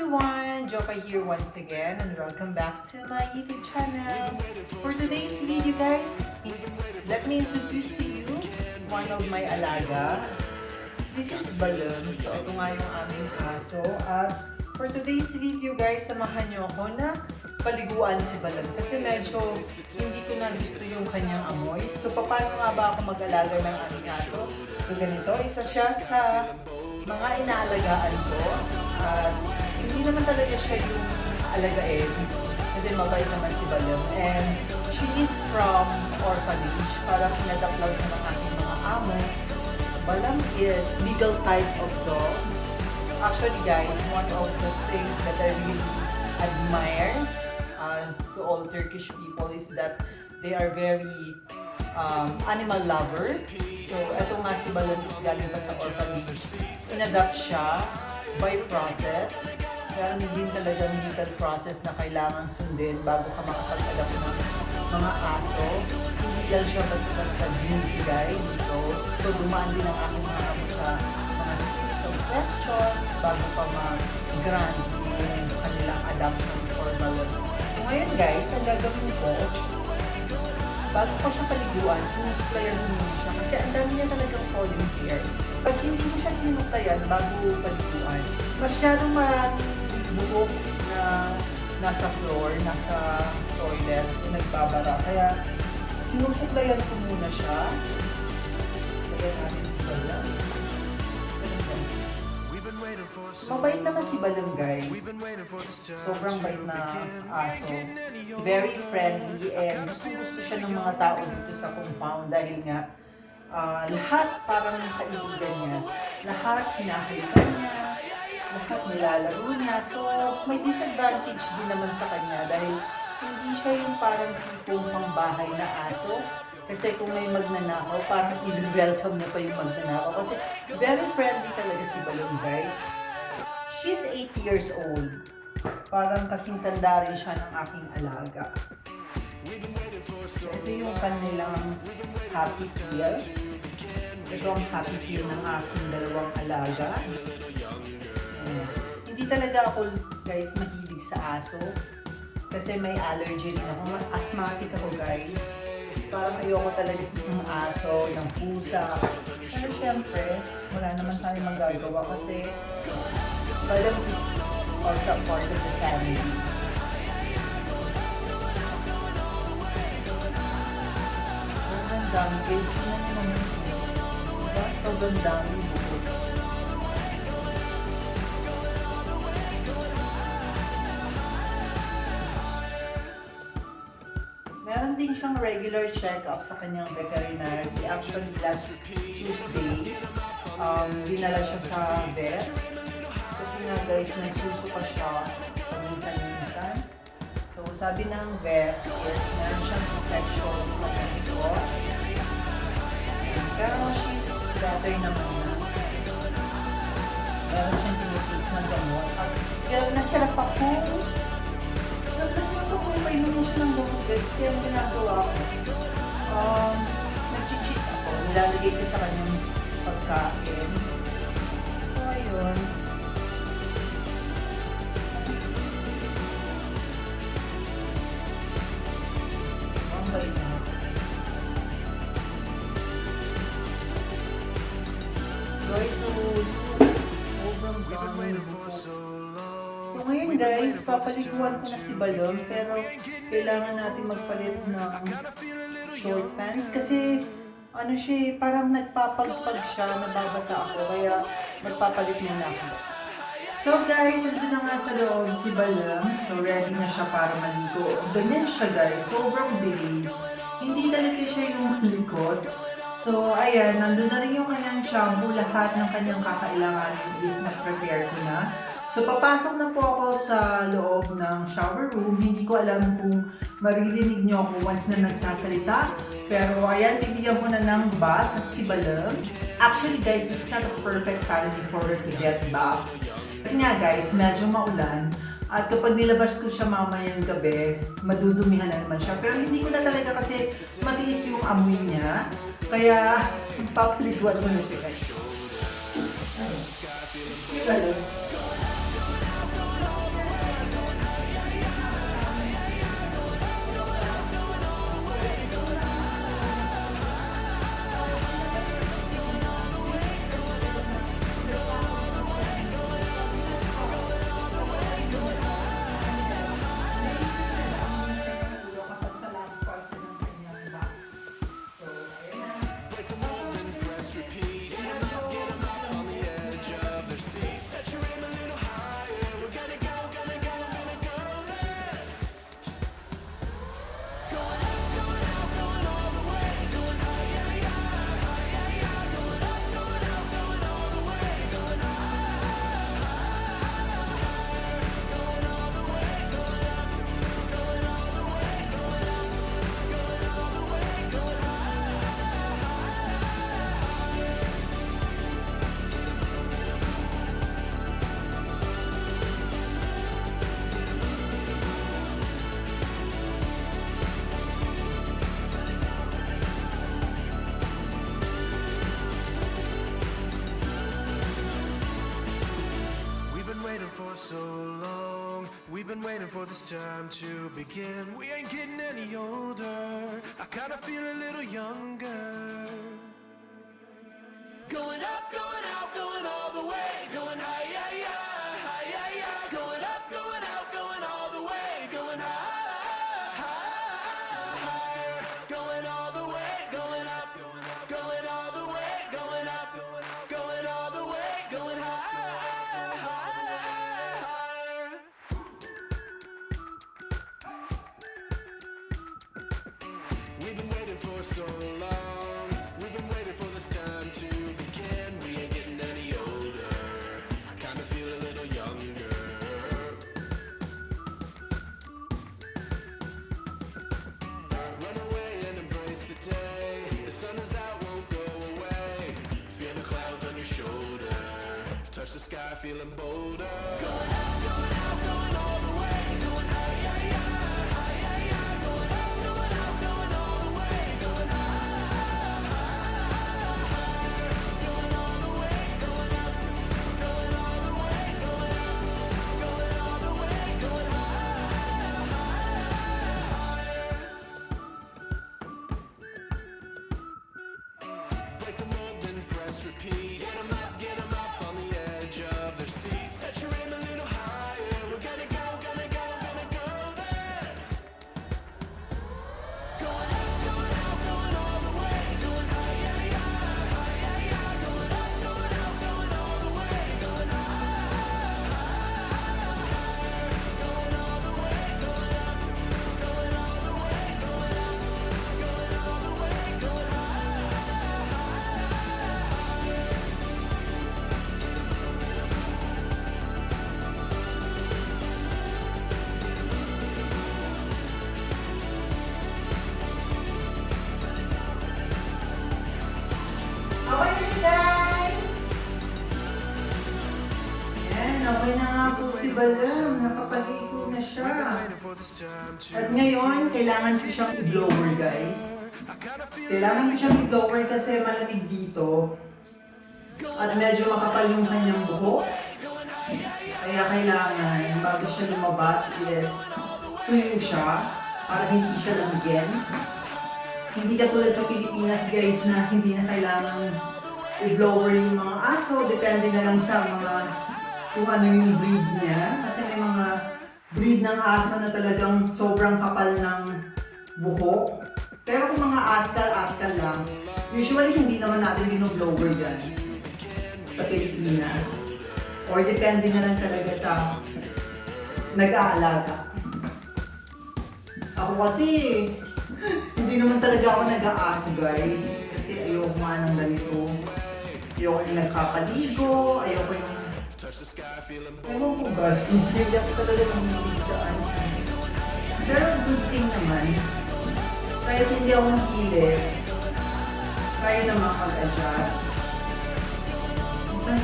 everyone! Joka here once again and welcome back to my YouTube channel. For today's video guys, let me introduce to you one of my alaga. This is Balon. So ito nga yung aming aso. At for today's video guys, samahan nyo ako na paliguan si Balon. Kasi medyo hindi ko na gusto yung kanyang amoy. So paano nga ba ako mag-alaga ng aming aso? So ganito, isa siya sa mga inaalagaan ko. At hindi naman talaga siya yung alagain kasi mabait naman si Balon. And she is from orphanage. Parang pinadack lang ng aking mga amo. Balon is legal type of dog. Actually guys, one of the things that I really admire to all Turkish people is that they are very animal lover. So, eto nga si Balon is galing pa sa orphanage. Inadapt siya by process. Meron din talaga legal process na kailangan sundin bago ka makapag-adapt ng mga aso. Hindi lang siya basta-basta binibigay dito. So, dumaan din ang aking mga amo sa mga series of questions bago pa mag-grant yung kanilang adoption for Balon. So, ngayon guys, ang gagawin ko, bago ko siya paliguan, sinusuplayan mo siya kasi ang dami niya talagang falling hair. Pag hindi mo siya sinusuplayan bago paliguan, masyadong maraming buhok na nasa floor, nasa toilets, yung nagbabara. Kaya sinusuplayan ko muna siya. Kaya natin si Balon. Mabait naman si Balon guys. Sobrang bait na aso. Very friendly and gusto siya ng mga tao dito sa compound dahil nga lahat parang kaibigan niya. Lahat hinahalikan niya. Lahat nilalaro niya. So may disadvantage din naman sa kanya dahil hindi siya yung parang tipong pangbahay na aso. Kasi kung may magnanakaw, parang i-welcome niya pa yung magnanakaw. Kasi very friendly talaga si Balon guys. She's 8 years old. Parang kasing tanda rin siya ng aking alaga. So, ito yung kanilang happy pill. Ito ang happy pill ng aking dalawang alaga. Hindi talaga ako guys mahilig sa aso. Kasi may allergy rin ako. Asthmatic ako guys. Parang ayoko talaga ng aso, ng pusa. Pero syempre, wala naman tayo magagawa kasi Balon is also part of the family. Ang dami guys, tingnan nyo naman ito. Diba? Sobrang dami buhok. Meron din siyang regular check-up sa kanyang veterinary. Actually, last Tuesday, dinala siya sa vet. Kasi nga guys, nagsusuka siya paminsan-minsan. So, sabi ng vet is meron siyang infections na ganito. Pero she's better naman na. Meron siyang tinitake na gamot. At kaya nagkarap ako. Painom mo siya ng gamot guys. Kaya ang ginagawa ko, nag-cheat ako. Nilalagay ko sa kanyang pagkain. So, ayun. Ang bait na. Guys, sobrang dami buhok. So ngayon guys, papaliguan ko na si Balon pero kailangan natin magpalit ng short pants kasi ano siya, parang nagpapagpag siya, nababasa ako kaya magpapalit muna ako. So guys, ito na nga sa loob si Balon. So ready na siya para maligo. Ganyan siya guys, sobrang big. Hindi talaga siya yung malikot. So ayan, nandun na rin yung kanyang shampoo, lahat ng kanyang kakailanganin is na-prepare ko na. So, papasok na po ako sa loob ng shower room. Hindi ko alam kung maririnig nyo ako once na nagsasalita. Pero, ayan, bibigyan ko na ng bath at si Balon. Actually, guys, it's not a perfect time for her to get bath. Kasi nga, guys, medyo maulan. At kapag nilabas ko siya mamayang gabi, madudumihan na naman siya. Pero hindi ko na talaga kasi matiis yung amoy niya. Kaya, papaliguan ko na siya. Si Balon. for so long. We've been waiting for this time to begin. We ain't getting any older. I kinda feel a little younger. Going up, going out, going all the way. Going higher, higher, higher. Going up, going out, going all the way. Going higher, higher. Going all the way, going up, going all the way, going up, going all the way, going higher, higher. We've been waiting for so long. We've been waiting for this time to begin. We ain't getting any older. I kinda feel a little younger. Run away and embrace the day. The sun is out, won't go away. Feel the clouds on your shoulder. Touch the sky, feeling bolder. Going up, going out, going all the way. Going higher, higher, higher. Going up, going out, going all the way. Going higher, higher. Going all the way, going up, going all the way, going up, going all the way, going higher, higher. Break the mold, then press repeat. Get 'em up on the edge of their seats. Set your aim a little higher. We're gonna go, gonna go, gonna go there. Going up, going out, going all the way. Going higher, higher, higher. Going up, going out, going all the way. Going higher, higher. Going all the way, going up, going all the way, going up, going all the way, going How are you guys? Yan, okay na nga po si Balam. Napapaligo na siya. waiting for this time to At ngayon, kailangan ko siyang i-blower, guys. Kailangan ko siyang i-blower kasi malamig dito. At medyo makapal yung kanyang buhok. Kaya kailangan, bago siya lumabas, is tuyo siya para hindi siya lamigin. Hindi katulad sa Pilipinas, guys, na hindi na kailangan i-blower yung mga aso. Depende na lang sa mga kung ano yung breed niya. Kasi may mga breed ng aso na talagang sobrang kapal ng buhok. Pero kung mga askal lang, usually hindi naman natin binoblower yan sa Pilipinas. Or depende na lang talaga sa nag-aalaga. Ako kasi, hindi naman talaga ako nag-aaso, guys. Kasi ayoko nga ng ganito. Ayoko yung nagkakaligo, ayoko yung... Ewan ko ba, hindi ako talaga nangilig sa ano. Pero good thing naman, kahit hindi ako makilig, kaya na makag-adjust. Basta,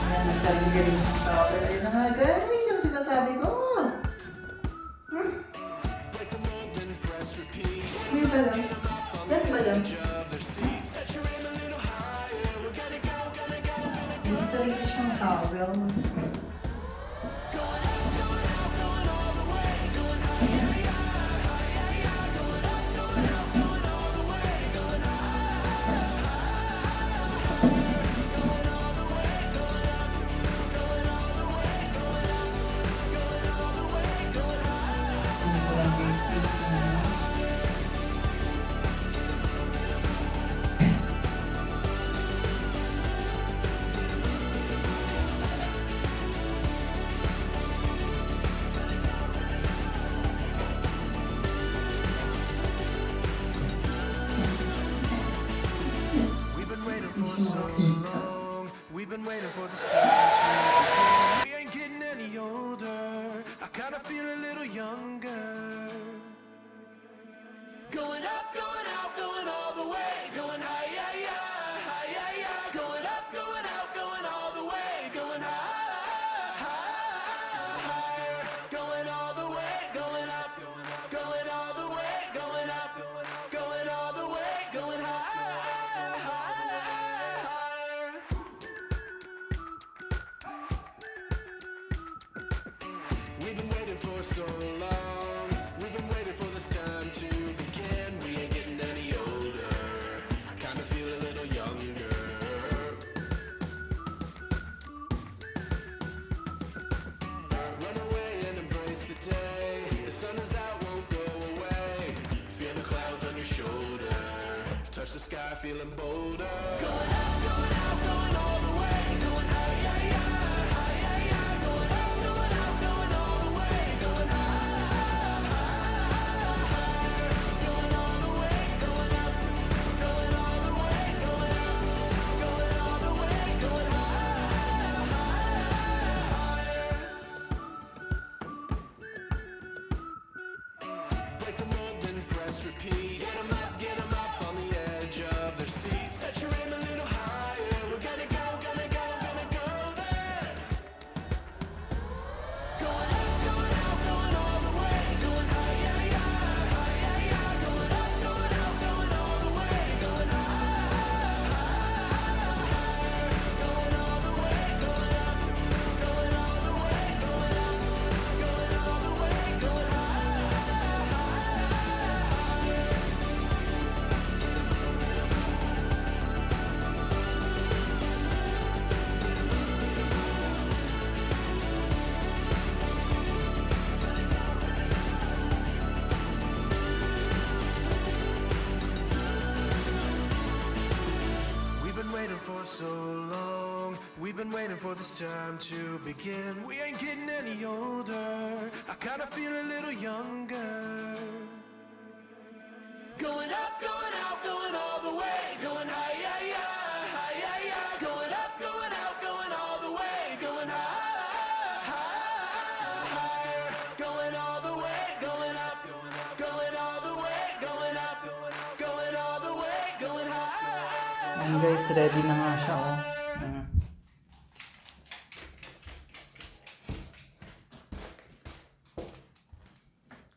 ayan, masabi galing ng tao. Pero yun na nga, guys, yung sinasabi ko. Yun ba lang? Yan ba lang? May sarili siyang towels. We've been waiting for this time to begin. We ain't getting any older. I kinda feel a little younger. Going up, going out, going all the way. Going higher, higher, higher. Going up, going out, going all the way. Going higher, higher. Going all the way, going up, going all the way, going up, going all the way, going higher. touch the sky, feeling bolder. Break the mold, then press repeat. Get 'em up on the edge of their seats. Set your aim a little higher. We're gonna go there. Going up, going out, going all the way. Going higher, higher, going up, going out, going all the way. Going going all the way, going up, going all the way, going up, going all the way, going We've been waiting for so long. We've been waiting for this time to begin. We ain't getting any older. I kinda feel a little younger. Going up, going out, going all the way. Going higher, higher, going up, going out, going all the way. Going higher, going all the way. Going up, going all the way. Going up, going all the way. Going higher. Ayan guys, ready na nga siya, oh. Ayan.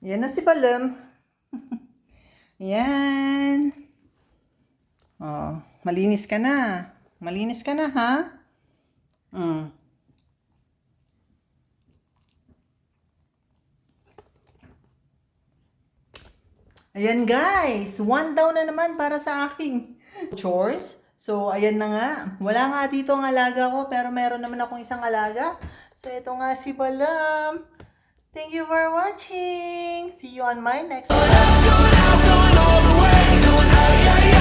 Yan na si Balam. Yan. Oh, malinis ka na. Malinis ka na, ha? Ayan guys, 1 down na naman para sa aking chores. So, ayan na nga. Wala nga dito ang alaga ko, pero meron naman akong isang alaga. So, ito nga si Balam. Thank you for watching. See you on my next Going all the way, going higher.